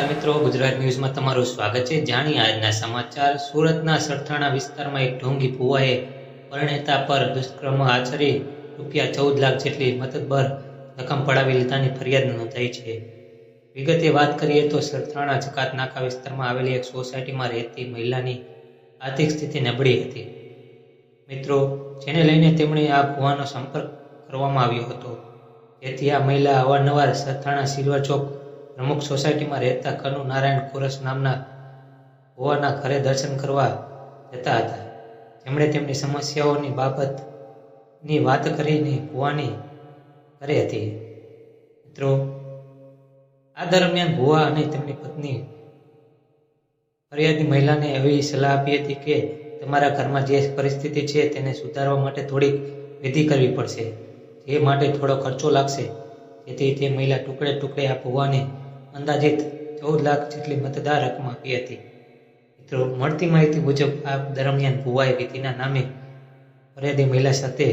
નમસ્કાર મિત્રો, ગુજરાત ન્યૂઝમાં તમારું સ્વાગત છે। જાણીએ આજના સમાચાર। સુરતના સરથાણા વિસ્તારમાં એક ઢોંગી ભુવાએ પરણેતા પર દુષ્કર્મ આચરી ₹14 લાખ જેટલી મતબર રકમ પડાવી લીધાની ફરિયાદ નોંધાઈ છે। વિગતે વાત કરીએ તો સરથાણા જકાત નાકા વિસ્તારમાં આવેલી એક સોસાયટીમાં રહેતી મહિલાની આર્થિક સ્થિતિ નબળી હતી મિત્રો, જેને લઈને તેમણે આ ભુવાનો સંપર્ક કરવામાં આવ્યો હતો, જેથી આ મહિલા અવારનવાર સરથાણા સિલ્વર ચોક પ્રમુખ સોસાયટીમાં રહેતા કનુ નારાયણ ખોરસ નામના ભુવાના ઘરે દર્શન કરવા જતા હતા, જેમણે તેમની સમસ્યાઓની બાબતની વાત કરીને ભુવાની કરી હતી મિત્રો। આ દરમિયાન ભુવા અને તેમની પત્ની ફરિયાદી મહિલાને એવી સલાહ આપી હતી કે તમારા ઘરમાં જે પરિસ્થિતિ છે તેને સુધારવા માટે થોડીક વિધિ કરવી પડશે, જે માટે થોડો ખર્ચો લાગશે, જેથી તે મહિલા ટુકડે ટુકડે આ ભુવાને અંદાજિત 14 લાખ જેટલી મતદાર રકમ આપી હતી મિત્રો। મળતી માહિતી મુજબ આ દરમિયાન ભુવાએ વિધિના નામે ફરિયાદી મહિલા સાથે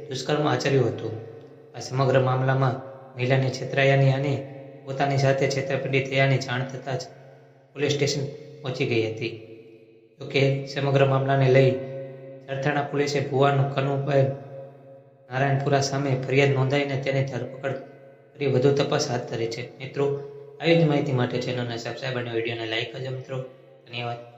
દુષ્કર્મ આચર્યું હતું। આ સમગ્ર મામલામાં મહિલાને છેતરાયાની અને પોતાની સાથે છેતરપિંડી થયાની જાણ થતાં જ પોલીસ સ્ટેશન પહોંચી ગઈ હતી। જોકે સમગ્ર મામલાને લઈ સરથાણા પોલીસે ભુવાનું કનુભાઈ નારાયણપુરા સામે ફરિયાદ નોંધાવીને તેની ધરપકડ કરી વધુ તપાસ હાથ ધરી છે મિત્રો। આવી જ માહિતી માટે ચેનલને સબસ્ક્રાઈબ અને વિડીયોને લાઈક કરજો મિત્રો। ધન્યવાદ।